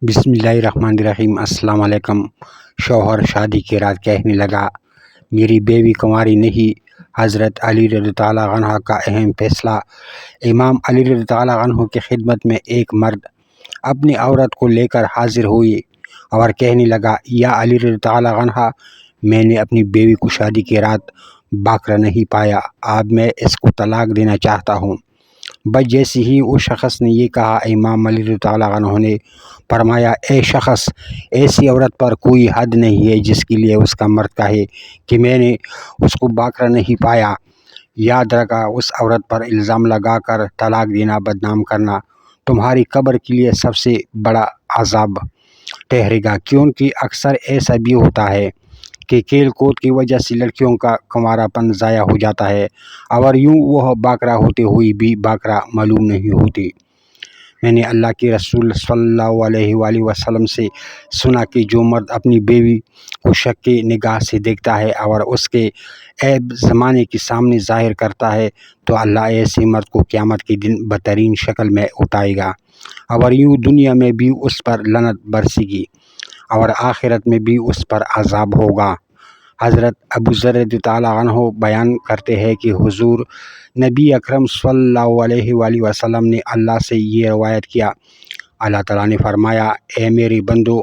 بسم اللہ الرحمن الرحیم۔ السلام علیکم۔ شوہر شادی کی رات کہنے لگا، میری بیوی کنواری نہیں۔ حضرت علی رضی اللہ عنہ کا اہم فیصلہ۔ امام علی رضی اللہ عنہ کی خدمت میں ایک مرد اپنی عورت کو لے کر حاضر ہوئی اور کہنے لگا، یا علی رضی اللہ عنہ، میں نے اپنی بیوی کو شادی کی رات باکرا نہیں پایا، اب میں اس کو طلاق دینا چاہتا ہوں۔ بس جیسے ہی اس شخص نے یہ کہا، امام علی رضی اللہ عنہ نے فرمایا، اے شخص، ایسی عورت پر کوئی حد نہیں ہے جس کے لیے اس کا مرد کہے کہ میں نے اس کو باکرا نہیں پایا۔ یاد رکھا، اس عورت پر الزام لگا کر طلاق دینا، بدنام کرنا تمہاری قبر کے لیے سب سے بڑا عذاب ٹھہرے گا، کیونکہ اکثر ایسا بھی ہوتا ہے کہ کھیل کود کی وجہ سے لڑکیوں کا کنوارا پن ضائع ہو جاتا ہے اور یوں وہ باکرا ہوتے ہوئے بھی باکرا معلوم نہیں ہوتی۔ میں نے اللہ کے رسول صلی اللہ علیہ وآلہ وسلم سے سنا کہ جو مرد اپنی بیوی کو شک کی نگاہ سے دیکھتا ہے اور اس کے عیب زمانے کے سامنے ظاہر کرتا ہے تو اللہ ایسے مرد کو قیامت کے دن بدترین شکل میں اٹھائے گا اور یوں دنیا میں بھی اس پر لعنت برسے گی اور آخرت میں بھی اس پر عذاب ہوگا۔ حضرت ابو ذر رضی اللہ عنہ بیان کرتے ہیں کہ حضور نبی اکرم صلی اللہ علیہ وآلہ وسلم نے اللہ سے یہ روایت کیا، اللہ تعالیٰ نے فرمایا، اے میرے بندو،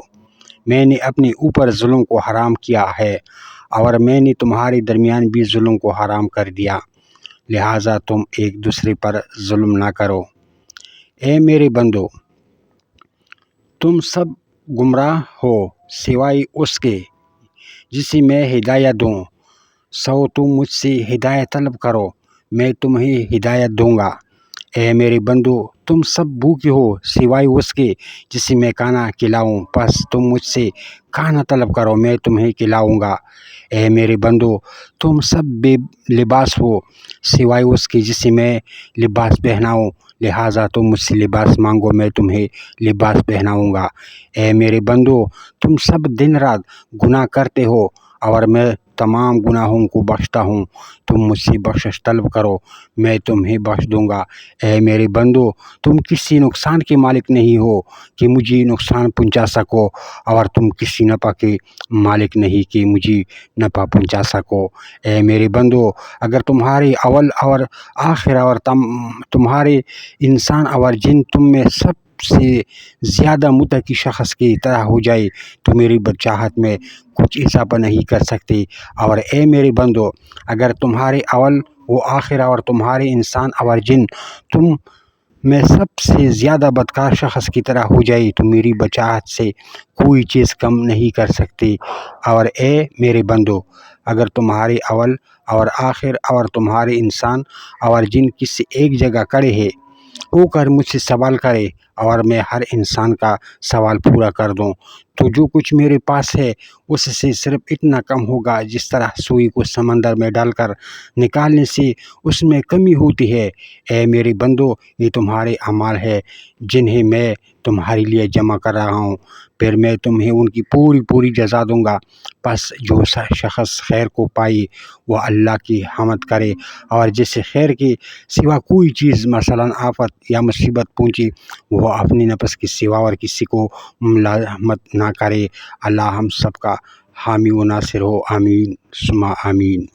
میں نے اپنے اوپر ظلم کو حرام کیا ہے اور میں نے تمہارے درمیان بھی ظلم کو حرام کر دیا، لہٰذا تم ایک دوسرے پر ظلم نہ کرو۔ اے میرے بندو، تم سب گمراہ ہو سوائے اس کے جسے میں ہدایت دوں، سو تم مجھ سے ہدایت طلب کرو، میں تمہیں ہدایت دوں گا۔ اے میرے بندو، تم سب بھوکے ہو سوائے اس کے جسے میں کھانا کھلاؤں، پس تم مجھ سے کھانا طلب کرو، میں تمہیں کھلاؤں گا۔ اے میرے بندو، تم سب بے لباس ہو سوائے اس کے جسے میں لباس پہناؤں، لہٰذا تم مجھ سے لباس مانگو، میں تمہیں لباس پہناؤں گا۔ اے میرے بندو، تم سب دن رات گناہ کرتے ہو اور میں تمام گناہوں کو بخشتا ہوں، تم مجھ سے بخشش طلب کرو، میں تمہیں بخش دوں گا۔ اے میرے بندو، تم کسی نقصان کے مالک نہیں ہو کہ مجھے نقصان پہنچا سکو اور تم کسی نفع کے مالک نہیں کہ مجھے نفع پہنچا سکو۔ اے میرے بندو، اگر تمہارے اول اور آخر اور تمہارے انسان اور جن تم میں سب سے زیادہ متقی شخص کی طرح ہو جائے تو میری بادشاہت میں کچھ اضافہ نہیں کر سکتے۔ اور اے میرے بندو، اگر تمہارے اول و آخر اور تمہارے انسان اور جن تم میں سب سے زیادہ بدکار شخص کی طرح ہو جائے تو میری بادشاہت سے کوئی چیز کم نہیں کر سکتے۔ اور اے میرے بندو، اگر تمہارے اول اور آخر اور تمہارے انسان اور جن کسی ایک جگہ کھڑے ہیں ہو کر مجھ سے سوال کرے اور میں ہر انسان کا سوال پورا کر دوں تو جو کچھ میرے پاس ہے اس سے صرف اتنا کم ہوگا جس طرح سوئی کو سمندر میں ڈال کر نکالنے سے اس میں کمی ہوتی ہے۔ اے میرے بندو، یہ تمہارے اعمال ہے جنہیں میں تمہارے لیے جمع کر رہا ہوں، پھر میں تمہیں ان کی پوری جزا دوں گا۔ پس جو شخص خیر کو پائے وہ اللہ کی حمد کرے اور جسے خیر کے سوا کوئی چیز مثلا آفت یا مصیبت پہنچے وہ اپنے نفس کے سوا اور کسی کو ملامت نہ کرے۔ اللہ ہم سب کا حامی و ناصر ہو، آمین ثم آمین۔